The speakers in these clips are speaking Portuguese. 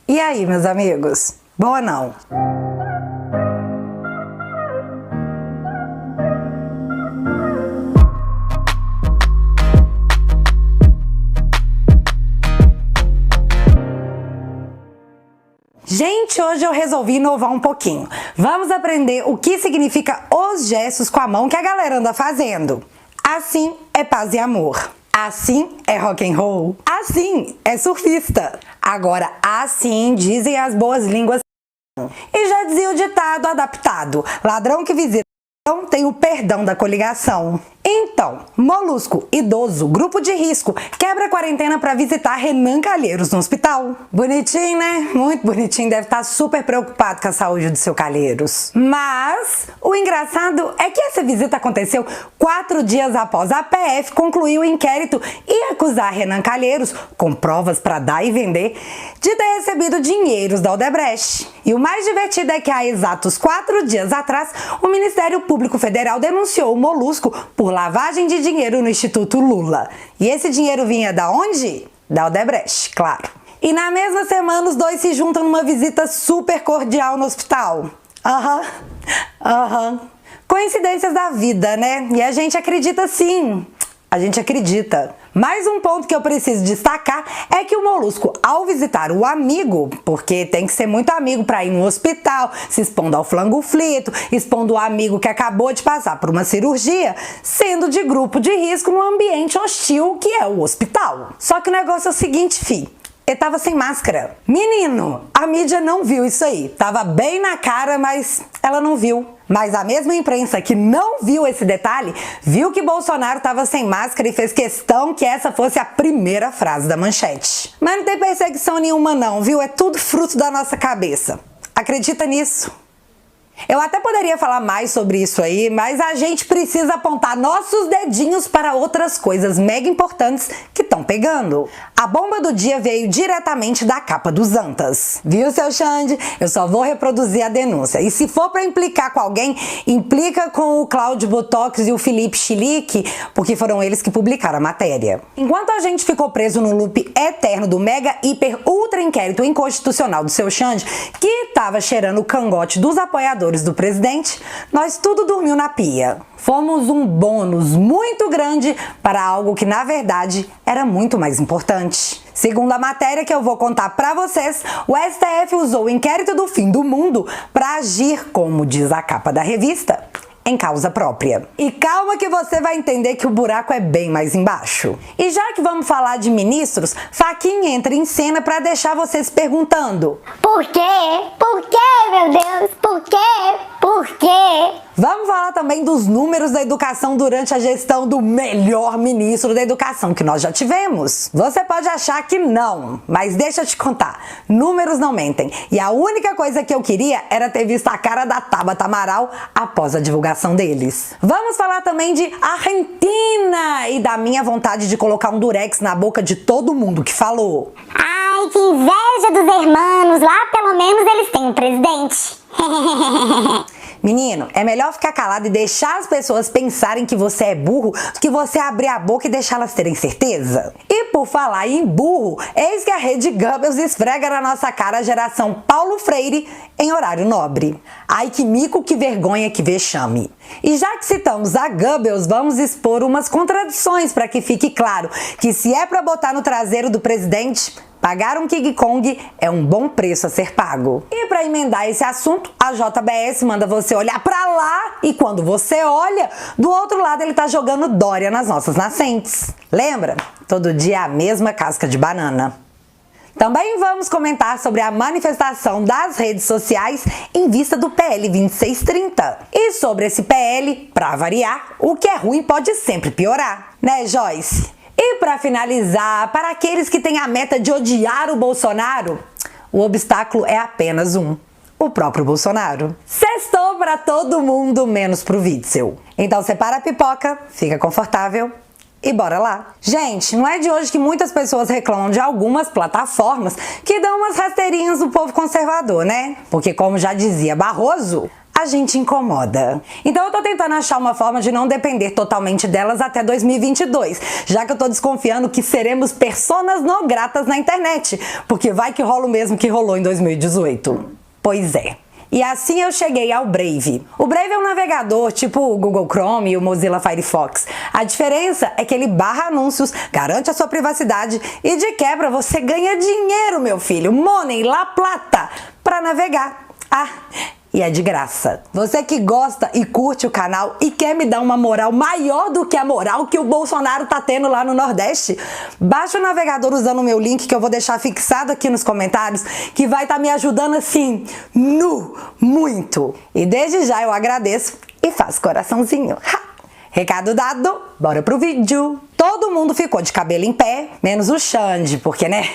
E aí, meus amigos? Boa não? Gente, hoje eu resolvi inovar um pouquinho. Vamos aprender o que significa os gestos com a mão que a galera anda fazendo. Assim é paz e amor. Assim é rock and roll. Assim é surfista. Agora, assim dizem as boas línguas. E já dizia o ditado adaptado: ladrão que visita não tem o perdão da coligação. Então, Molusco, idoso, grupo de risco, quebra a quarentena para visitar Renan Calheiros no hospital. Bonitinho, né? Muito bonitinho, deve estar super preocupado com a saúde do seu Calheiros. Mas o engraçado é que essa visita aconteceu 4 dias após a PF concluir o inquérito e acusar Renan Calheiros, com provas para dar e vender, de ter recebido dinheiros da Odebrecht. E o mais divertido é que há exatos 4 dias atrás, o Ministério Público Federal denunciou o Molusco por lavagem de dinheiro no Instituto Lula. E esse dinheiro vinha da onde? Da Odebrecht, claro. E na mesma semana os dois se juntam numa visita super cordial no hospital. Coincidências da vida, né? E a gente acredita sim. A gente acredita. Mais um ponto que eu preciso destacar é que o Molusco, ao visitar o amigo, porque tem que ser muito amigo para ir no hospital, se expondo ao flango frito, expondo o amigo que acabou de passar por uma cirurgia, sendo de grupo de risco no ambiente hostil que é o hospital. Só que o negócio é o seguinte, ele tava sem máscara. Menino, a mídia não viu isso aí. Tava bem na cara, mas ela não viu. Mas a mesma imprensa que não viu esse detalhe, viu que Bolsonaro tava sem máscara e fez questão que essa fosse a primeira frase da manchete. Mas não tem perseguição nenhuma não, viu? É tudo fruto da nossa cabeça. Acredita nisso? Eu até poderia falar mais sobre isso aí, mas a gente precisa apontar nossos dedinhos para outras coisas mega importantes que estão pegando. A bomba do dia veio diretamente da capa dos Antas. Viu, seu Xande? Eu só vou reproduzir a denúncia. E se for para implicar com alguém, implica com o Cláudio Botox e o Felipe Chilique, porque foram eles que publicaram a matéria. Enquanto a gente ficou preso no loop eterno do mega, hiper, ultra inquérito inconstitucional do seu Xande, que estava cheirando o cangote dos apoiadores do presidente, nós tudo dormiu na pia. Fomos um bônus muito grande para algo que na verdade era muito mais importante. Segundo a matéria que eu vou contar para vocês, o STF usou o inquérito do fim do mundo para agir, como diz a capa da revista, em causa própria. E calma que você vai entender que o buraco é bem mais embaixo. E já que vamos falar de ministros, Faquinha entra em cena para deixar vocês perguntando: por quê? Por quê, meu Deus? Por quê? Por quê? Vamos falar também dos números da educação durante a gestão do melhor ministro da educação que nós já tivemos. Você pode achar que não, mas deixa eu te contar, números não mentem. E a única coisa que eu queria era ter visto a cara da Tabata Amaral após a divulgação deles. Vamos falar também de Argentina e da minha vontade de colocar um durex na boca de todo mundo que falou. Ai, que inveja dos hermanos, lá pelo menos eles têm um presidente. Menino, é melhor ficar calado e deixar as pessoas pensarem que você é burro do que você abrir a boca e deixá-las terem certeza. E por falar em burro, eis que a Rede Goebbels esfrega na nossa cara a geração Paulo Freire em horário nobre. Ai que mico, que vergonha, que vexame. E já que citamos a Goebbels, vamos expor umas contradições para que fique claro que se é para botar no traseiro do presidente, pagar um King Kong é um bom preço a ser pago. E para emendar esse assunto, a JBS manda você olhar para lá e quando você olha, do outro lado ele tá jogando Dória nas nossas nascentes. Lembra? Todo dia a mesma casca de banana. Também vamos comentar sobre a manifestação das redes sociais em vista do PL 2630. E sobre esse PL, para variar, o que é ruim pode sempre piorar, né, Joyce? E para finalizar, para aqueles que têm a meta de odiar o Bolsonaro, o obstáculo é apenas um: o próprio Bolsonaro. Sextou para todo mundo, menos pro Witzel. Então separa a pipoca, fica confortável e bora lá. Gente, não é de hoje que muitas pessoas reclamam de algumas plataformas que dão umas rasteirinhas do povo conservador, né? Porque como já dizia Barroso, a gente incomoda. Então eu tô tentando achar uma forma de não depender totalmente delas até 2022, já que eu tô desconfiando que seremos personas não gratas na internet, porque vai que rola o mesmo que rolou em 2018. Pois é. E assim eu cheguei ao Brave. O Brave é um navegador tipo o Google Chrome e o Mozilla Firefox. A diferença é que ele barra anúncios, garante a sua privacidade e de quebra você ganha dinheiro, meu filho, money, la plata, pra navegar. Ah, e é de graça. Você que gosta e curte o canal e quer me dar uma moral maior do que a moral que o Bolsonaro tá tendo lá no Nordeste, baixa o navegador usando o meu link que eu vou deixar fixado aqui nos comentários, que vai estar me ajudando assim, muito. E desde já eu agradeço e faço coraçãozinho. Ha! Recado dado, bora pro vídeo. Todo mundo ficou de cabelo em pé, menos o Xande, porque, né,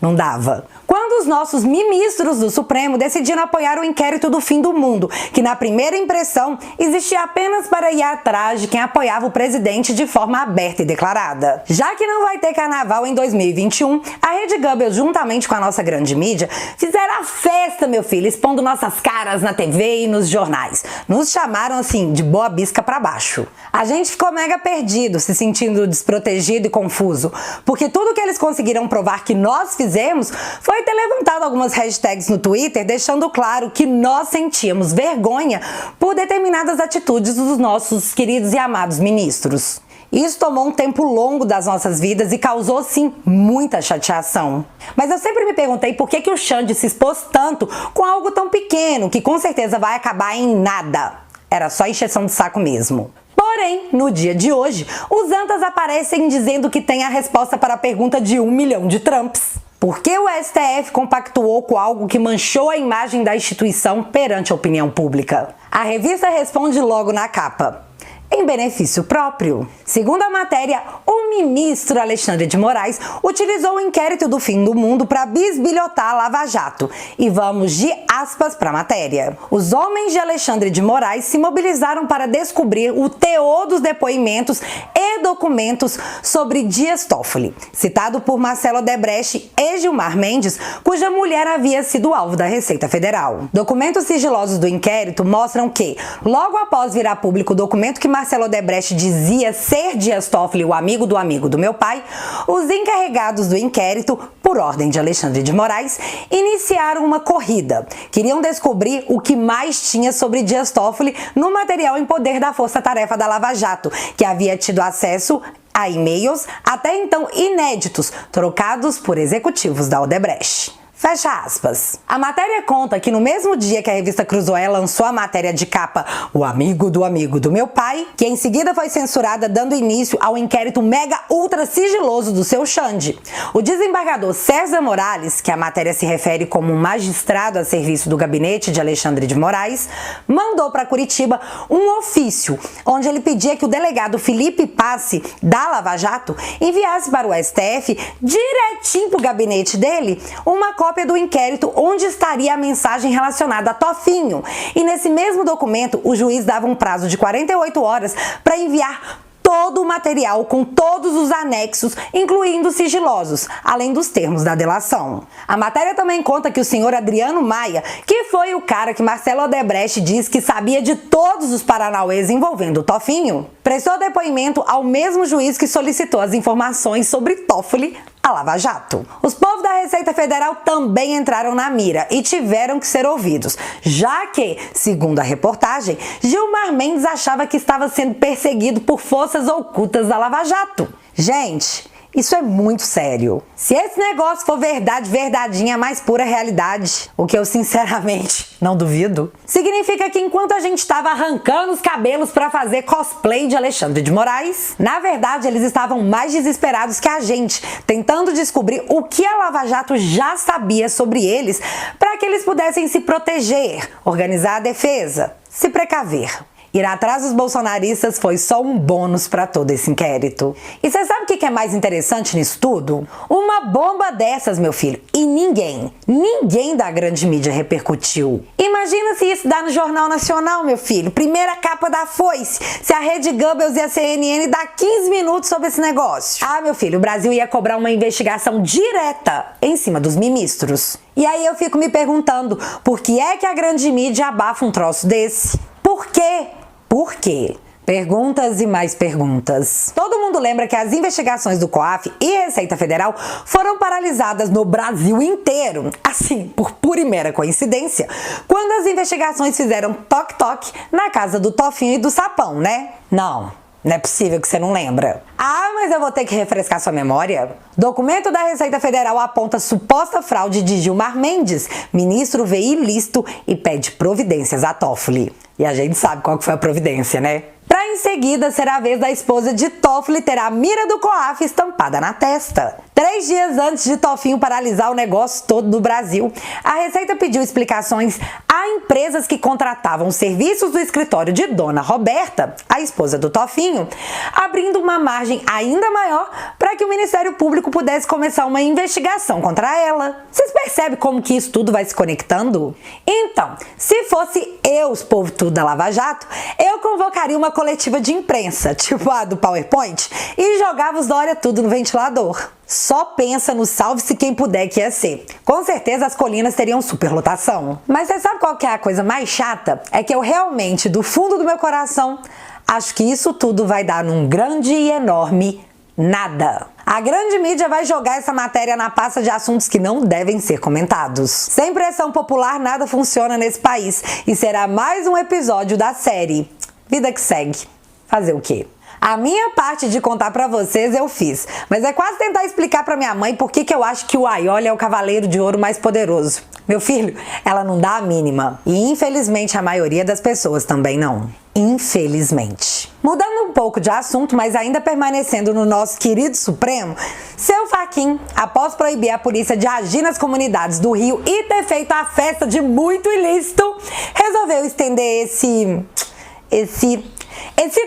não dava. Quando os nossos ministros do Supremo decidiram apoiar o inquérito do fim do mundo, que na primeira impressão existia apenas para ir atrás de quem apoiava o presidente de forma aberta e declarada. Já que não vai ter carnaval em 2021, a Rede Goebbels, juntamente com a nossa grande mídia, fizeram a festa, meu filho, expondo nossas caras na TV e nos jornais. Nos chamaram, assim, de boa bisca pra baixo. A gente ficou mega perdido, se sentindo desprotegido e confuso, porque tudo que eles conseguiram provar que nós fizemos foi ter levantado algumas hashtags no Twitter, deixando claro que nós sentíamos vergonha por determinadas atitudes dos nossos queridos e amados ministros. Isso tomou um tempo longo das nossas vidas e causou, sim, muita chateação. Mas eu sempre me perguntei por que o Xande se expôs tanto com algo tão pequeno, que com certeza vai acabar em nada. Era só encheção de saco mesmo. Porém, no dia de hoje, os antas aparecem dizendo que tem a resposta para a pergunta de 1 milhão de Trumps. Por que o STF compactuou com algo que manchou a imagem da instituição perante a opinião pública? A revista responde logo na capa: em benefício próprio. Segundo a matéria, o ministro Alexandre de Moraes utilizou o inquérito do fim do mundo para bisbilhotar a Lava Jato. E vamos de aspas para a matéria. Os homens de Alexandre de Moraes se mobilizaram para descobrir o teor dos depoimentos e documentos sobre Dias Toffoli, citado por Marcelo Odebrecht e Gilmar Mendes, cuja mulher havia sido alvo da Receita Federal. Documentos sigilosos do inquérito mostram que, logo após virar público o documento que Marcelo Odebrecht dizia ser Dias Toffoli, o amigo do meu pai, os encarregados do inquérito, por ordem de Alexandre de Moraes, iniciaram uma corrida. Queriam descobrir o que mais tinha sobre Dias Toffoli no material em poder da Força Tarefa da Lava Jato, que havia tido acesso a e-mails até então inéditos, trocados por executivos da Odebrecht. Fecha aspas. A matéria conta que no mesmo dia que a revista Cruzoé lançou a matéria de capa O amigo do meu pai, que em seguida foi censurada dando início ao inquérito mega ultra sigiloso do seu Xande, o desembargador César Morales, que a matéria se refere como um magistrado a serviço do gabinete de Alexandre de Moraes, mandou para Curitiba um ofício onde ele pedia que o delegado Felipe Passi, da Lava Jato, enviasse para o STF, direitinho para o gabinete dele, uma cópia do inquérito onde estaria a mensagem relacionada a Tofinho. E nesse mesmo documento, o juiz dava um prazo de 48 horas para enviar todo o material com todos os anexos, incluindo sigilosos, além dos termos da delação. A matéria também conta que o senhor Adriano Maia, que foi o cara que Marcelo Odebrecht diz que sabia de todos os paranauês envolvendo o Tofinho, prestou depoimento ao mesmo juiz que solicitou as informações sobre Toffoli a Lava Jato. Os povos da Receita Federal também entraram na mira e tiveram que ser ouvidos, já que, segundo a reportagem, Gilmar Mendes achava que estava sendo perseguido por forças ocultas da Lava Jato. Gente, isso é muito sério. Se esse negócio for verdade, verdadinha, a mais pura realidade, o que eu sinceramente não duvido, significa que enquanto a gente estava arrancando os cabelos para fazer cosplay de Alexandre de Moraes, na verdade eles estavam mais desesperados que a gente, tentando descobrir o que a Lava Jato já sabia sobre eles para que eles pudessem se proteger, organizar a defesa, se precaver. Ir atrás dos bolsonaristas foi só um bônus para todo esse inquérito. E você sabe o que é mais interessante nisso tudo? Uma bomba dessas, meu filho, e ninguém da grande mídia repercutiu. Imagina se isso dá no Jornal Nacional, meu filho. Primeira capa da Foice. Se a Rede Goebbels e a CNN dá 15 minutos sobre esse negócio. Ah, meu filho, o Brasil ia cobrar uma investigação direta em cima dos ministros. E aí eu fico me perguntando, por que é que a grande mídia abafa um troço desse? Por quê? Por quê? Perguntas e mais perguntas. Todo mundo lembra que as investigações do COAF e Receita Federal foram paralisadas no Brasil inteiro, assim, por pura e mera coincidência, quando as investigações fizeram toque-toque na casa do Tofinho e do Sapão, né? Não é possível que você não lembra. Ah, mas eu vou ter que refrescar sua memória. Documento da Receita Federal aponta suposta fraude de Gilmar Mendes. Ministro vê ilícito e pede providências a Toffoli. E a gente sabe qual que foi a providência, né? Pra em seguida ser a vez da esposa de Toffoli ter a mira do COAF estampada na testa. 3 dias antes de Tofinho paralisar o negócio todo no Brasil, a Receita pediu explicações a empresas que contratavam os serviços do escritório de Dona Roberta, a esposa do Tofinho, abrindo uma margem ainda maior para que o Ministério Público pudesse começar uma investigação contra ela. Vocês percebem como que isso tudo vai se conectando? Então, se fosse eu, os povo tudo da Lava Jato, eu convocaria uma coletiva de imprensa, tipo a do PowerPoint, e jogava os Dória tudo no ventilador. Só pensa no salve-se quem puder que ia ser. Com certeza as colinas teriam superlotação. Mas você sabe qual que é a coisa mais chata? É que eu realmente, do fundo do meu coração, acho que isso tudo vai dar num grande e enorme nada. A grande mídia vai jogar essa matéria na pasta de assuntos que não devem ser comentados. Sem pressão popular, nada funciona nesse país. E será mais um episódio da série Vida que Segue. Fazer o quê? A minha parte de contar pra vocês eu fiz, mas é quase tentar explicar pra minha mãe por que eu acho que o Aioli é o cavaleiro de ouro mais poderoso. Meu filho, ela não dá a mínima. E infelizmente a maioria das pessoas também não. Infelizmente. Mudando um pouco de assunto, mas ainda permanecendo no nosso querido Supremo, seu Fachin, após proibir a polícia de agir nas comunidades do Rio e ter feito a festa de muito ilícito, resolveu estender esse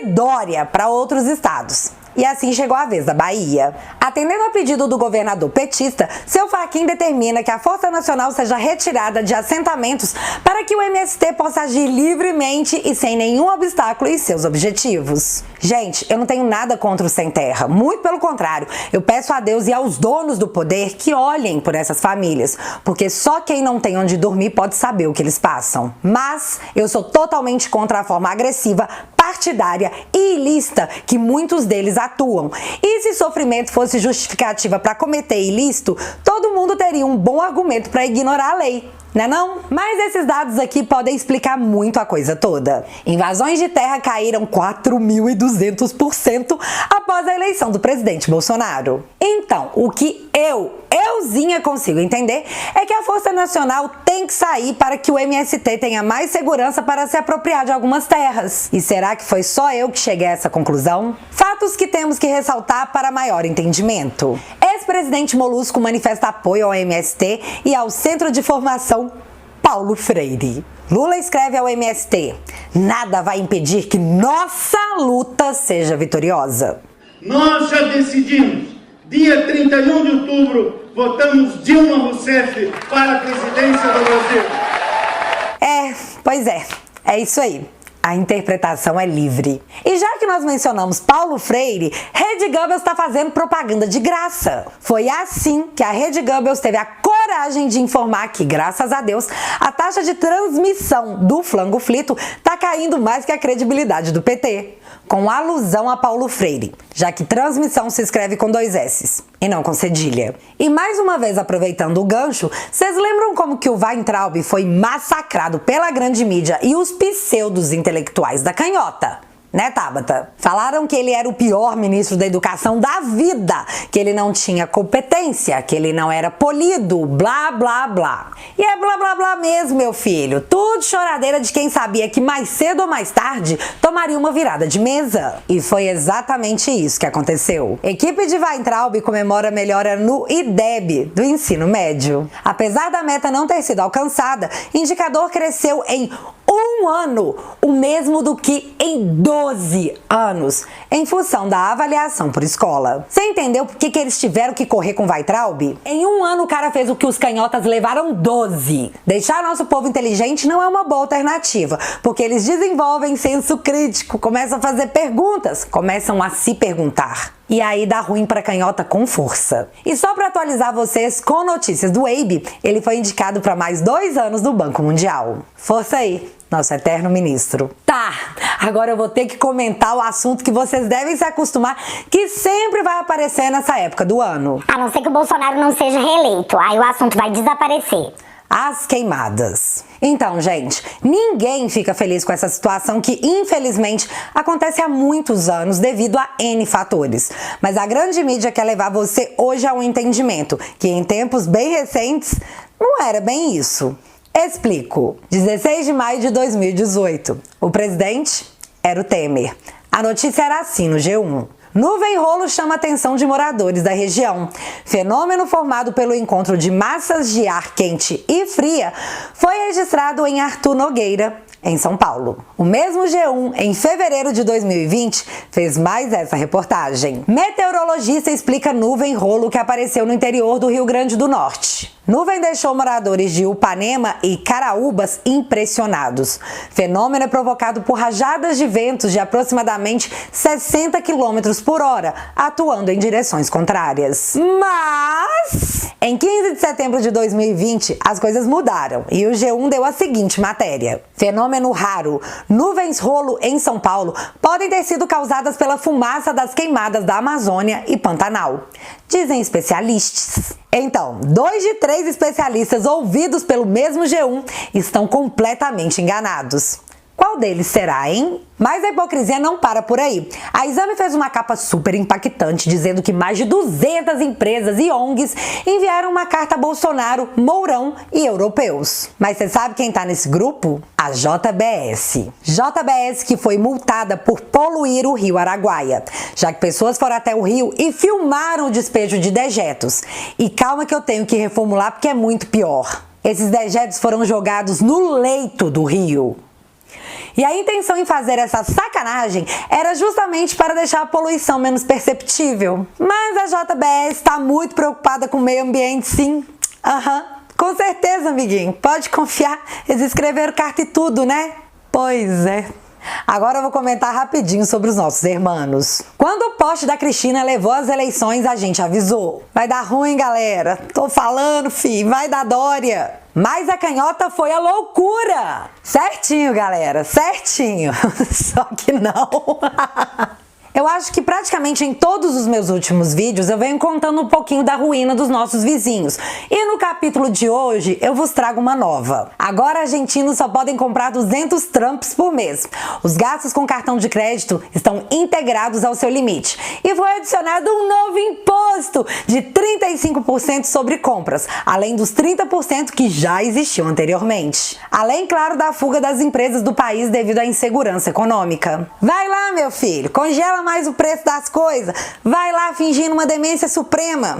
Dória para outros estados. E assim chegou a vez da Bahia. Atendendo ao pedido do governador petista, seu Fachin determina que a Força Nacional seja retirada de assentamentos para que o MST possa agir livremente e sem nenhum obstáculo em seus objetivos. Gente, eu não tenho nada contra o sem terra, muito pelo contrário. Eu peço a Deus e aos donos do poder que olhem por essas famílias, porque só quem não tem onde dormir pode saber o que eles passam. Mas eu sou totalmente contra a forma agressiva, partidária e ilícita que muitos deles atuam. E se sofrimento fosse justificativa para cometer ilícito, todo mundo teria um bom argumento para ignorar a lei. Né não? Mas esses dados aqui podem explicar muito a coisa toda. Invasões de terra caíram 4.200% após a eleição do presidente Bolsonaro. Então, o que euzinha consigo entender é que a Força Nacional tem que sair para que o MST tenha mais segurança para se apropriar de algumas terras. E será que foi só eu que cheguei a essa conclusão? Fatos que temos que ressaltar para maior entendimento. Ex-presidente Molusco manifesta apoio ao MST e ao Centro de Formação Paulo Freire. Lula escreve ao MST: nada vai impedir que nossa luta seja vitoriosa. Nós já decidimos, dia 31 de outubro, votamos Dilma Rousseff para a presidência do Brasil. Pois é isso aí. A interpretação é livre. E já que nós mencionamos Paulo Freire, Rede Goebbels está fazendo propaganda de graça. Foi assim que a Rede Goebbels teve a coragem de informar que, graças a Deus, a taxa de transmissão do flango flito está caindo mais que a credibilidade do PT. Com alusão a Paulo Freire, já que transmissão se escreve com 2 S's e não com cedilha. E mais uma vez, aproveitando o gancho, vocês lembram como que o Weintraub foi massacrado pela grande mídia e os pseudos intelectuais da canhota? Né, Tabata? Falaram que ele era o pior ministro da educação da vida, que ele não tinha competência, que ele não era polido, blá, blá, blá. E é blá, blá, blá mesmo, meu filho. Tudo choradeira de quem sabia que mais cedo ou mais tarde tomaria uma virada de mesa. E foi exatamente isso que aconteceu. Equipe de Weintraub comemora melhora no IDEB do ensino médio. Apesar da meta não ter sido alcançada, indicador cresceu em um ano, o mesmo do que em 12 anos, em função da avaliação por escola. Você entendeu por que eles tiveram que correr com Weintraub? Em um ano o cara fez o que os canhotas levaram 12. Deixar nosso povo inteligente não é uma boa alternativa, porque eles desenvolvem senso crítico, começam a fazer perguntas, começam a se perguntar. E aí dá ruim pra canhota com força. E só pra atualizar vocês com notícias do Abe, ele foi indicado para mais 2 anos do Banco Mundial. Força aí, nosso eterno ministro. Tá, agora eu vou ter que comentar o assunto que vocês devem se acostumar, que sempre vai aparecer nessa época do ano. A não ser que o Bolsonaro não seja reeleito, aí o assunto vai desaparecer. As queimadas. Então, gente, ninguém fica feliz com essa situação que, infelizmente, acontece há muitos anos devido a N fatores. Mas a grande mídia quer levar você hoje a um entendimento que, em tempos bem recentes, não era bem isso. Explico. 16 de maio de 2018. O presidente era o Temer. A notícia era assim no G1. Nuvem rolo chama a atenção de moradores da região. Fenômeno formado pelo encontro de massas de ar quente e fria foi registrado em Arthur Nogueira, em São Paulo. O mesmo G1, em fevereiro de 2020, fez mais essa reportagem. Meteorologista explica nuvem rolo que apareceu no interior do Rio Grande do Norte. Nuvem deixou moradores de Upanema e Caraúbas impressionados. Fenômeno é provocado por rajadas de ventos de aproximadamente 60 km por hora, atuando em direções contrárias. Mas, em 15 de setembro de 2020, as coisas mudaram e o G1 deu a seguinte matéria. Fenômeno raro. Nuvens rolo em São Paulo podem ter sido causadas pela fumaça das queimadas da Amazônia e Pantanal, dizem especialistas. Então, 2 de 3 especialistas ouvidos pelo mesmo G1 estão completamente enganados. Qual deles será, hein? Mas a hipocrisia não para por aí. A Exame fez uma capa super impactante dizendo que mais de 200 empresas e ONGs enviaram uma carta a Bolsonaro, Mourão e europeus. Mas você sabe quem tá nesse grupo? A JBS. JBS que foi multada por poluir o rio Araguaia, já que pessoas foram até o rio e filmaram o despejo de dejetos. E calma que eu tenho que reformular porque é muito pior. Esses dejetos foram jogados no leito do rio. E a intenção em fazer essa sacanagem era justamente para deixar a poluição menos perceptível. Mas a JBS está muito preocupada com o meio ambiente, sim. Com certeza, amiguinho. Pode confiar. Eles escreveram carta e tudo, né? Pois é. Agora eu vou comentar rapidinho sobre os nossos irmãos. Quando o poste da Cristina levou as eleições, a gente avisou. Vai dar ruim, galera. Tô falando, fi. Vai dar Dória. Mas a canhota foi a loucura. Certinho, galera. Certinho. Só que não. Eu acho que praticamente em todos os meus últimos vídeos eu venho contando um pouquinho da ruína dos nossos vizinhos. E no capítulo de hoje eu vos trago uma nova. Agora argentinos só podem comprar 200 Trumps por mês. Os gastos com cartão de crédito estão integrados ao seu limite. E foi adicionado um novo imposto de 35% sobre compras, além dos 30% que já existiam anteriormente. Além, claro, da fuga das empresas do país devido à insegurança econômica. Vai lá, meu filho, congela mais o preço das coisas. Vai lá fingindo uma demência suprema.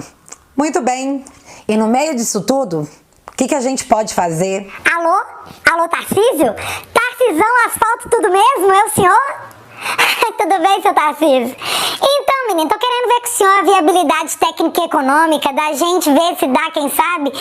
Muito bem. E no meio disso tudo, o que a gente pode fazer? Alô? Alô, Tarcísio? Tarcisão, asfalto, tudo mesmo? É o senhor? Tudo bem, seu Tarcísio? Então, menino, tô querendo ver com o senhor a viabilidade técnica e econômica da gente ver se dá, quem sabe,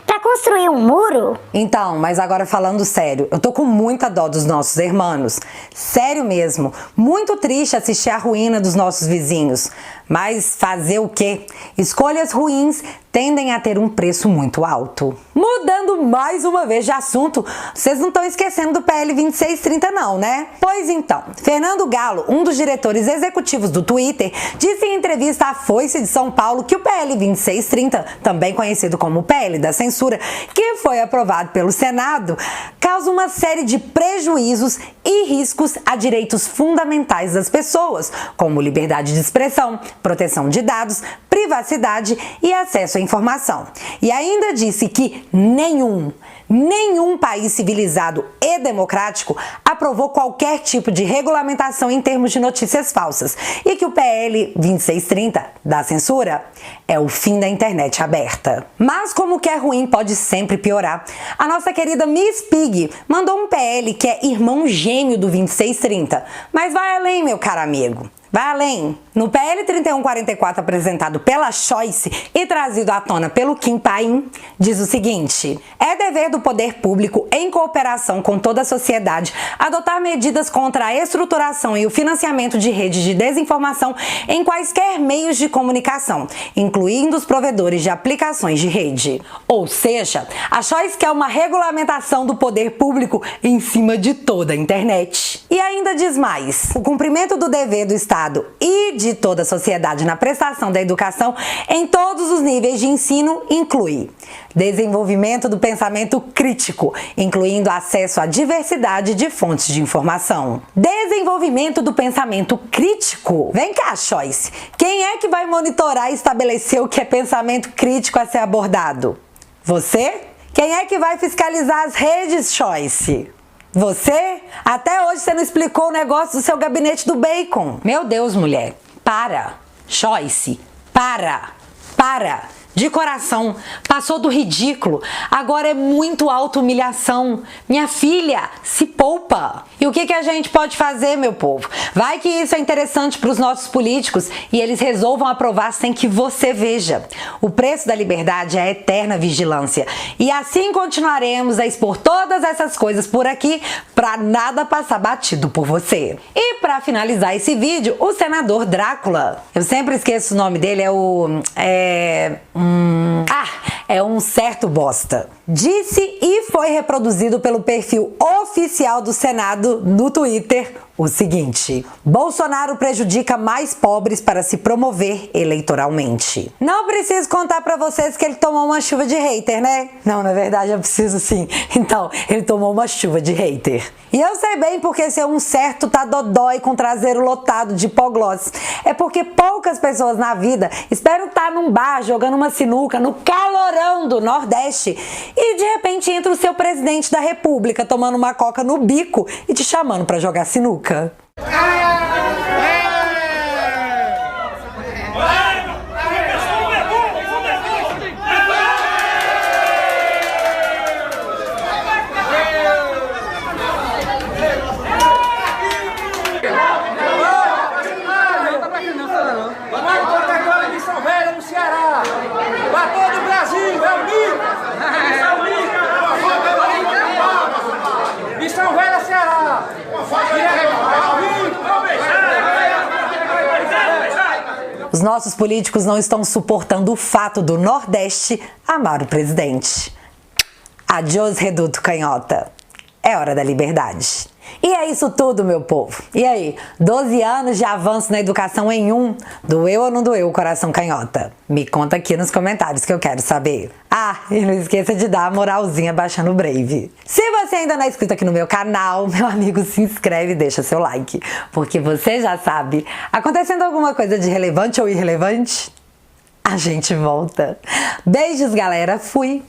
pra construir um muro. Então, mas agora falando sério, eu tô com muita dó dos nossos irmãos. Sério mesmo. Muito triste assistir a ruína dos nossos vizinhos. Mas fazer o quê? Escolhas ruins tendem a ter um preço muito alto. Mudando mais uma vez de assunto, vocês não estão esquecendo do PL 2630 não, né? Pois então, Fernando Galo, um dos diretores executivos do Twitter, disse em entrevista à Foice de São Paulo que o PL 2630, também conhecido como PL da censura, que foi aprovado pelo Senado, causa uma série de prejuízos e riscos a direitos fundamentais das pessoas, como liberdade de expressão, proteção de dados, privacidade e acesso à informação. E ainda disse que nenhum Nenhum país civilizado e democrático aprovou qualquer tipo de regulamentação em termos de notícias falsas e que o PL 2630 da censura é o fim da internet aberta. Mas como o que é ruim pode sempre piorar, a nossa querida Miss Pig mandou um PL que é irmão gêmeo do 2630, mas vai além, meu caro amigo. Vai além. No PL 3144 apresentado pela Choice e trazido à tona pelo Kim Paim, diz o seguinte: é dever do poder público, em cooperação com toda a sociedade, adotar medidas contra a estruturação e o financiamento de redes de desinformação em quaisquer meios de comunicação, incluindo os provedores de aplicações de rede. Ou seja, a Choice quer uma regulamentação do poder público em cima de toda a internet. E ainda diz mais: o cumprimento do dever do Estado e de toda a sociedade na prestação da educação em todos os níveis de ensino inclui desenvolvimento do pensamento crítico, incluindo acesso à diversidade de fontes de informação. Desenvolvimento do pensamento crítico? Vem cá, Choice. Quem é que vai monitorar e estabelecer o que é pensamento crítico a ser abordado? Você? Quem é que vai fiscalizar as redes, Choice? Você? Até hoje você não explicou o negócio do seu gabinete do bacon. Meu Deus, mulher. Para. Choice. Para. De coração, passou do ridículo, agora é muito auto-humilhação. Minha filha, se poupa. E o que a gente pode fazer, meu povo? Vai que isso é interessante para os nossos políticos e eles resolvam aprovar sem que você veja. O preço da liberdade é a eterna vigilância. E assim continuaremos a expor todas essas coisas por aqui para nada passar batido por você. E para finalizar esse vídeo, o senador Drácula. Eu sempre esqueço o nome dele, é um certo bosta. Disse e foi reproduzido pelo perfil oficial do Senado no Twitter o seguinte: Bolsonaro prejudica mais pobres para se promover eleitoralmente. Não preciso contar pra vocês que ele tomou uma chuva de hater, né? Não, na verdade eu preciso sim. Então, ele tomou uma chuva de hater. E eu sei bem porque ser um certo tá dodói com traseiro lotado de hipoglosses. É porque poucas pessoas na vida esperam estar num bar jogando uma sinuca no calorão do Nordeste e de repente entra o seu presidente da República tomando uma coca no bico e te chamando pra jogar sinuca. Os nossos políticos não estão suportando o fato do Nordeste amar o presidente. Adiós, reduto canhota. É hora da liberdade. E é isso tudo, meu povo. E aí, 12 anos de avanço na educação em um, doeu ou não doeu o coração canhota? Me conta aqui nos comentários que eu quero saber. Ah, e não esqueça de dar a moralzinha baixando o Brave. Se você ainda não é inscrito aqui no meu canal, meu amigo, se inscreve e deixa seu like. Porque você já sabe, acontecendo alguma coisa de relevante ou irrelevante, a gente volta. Beijos, galera. Fui.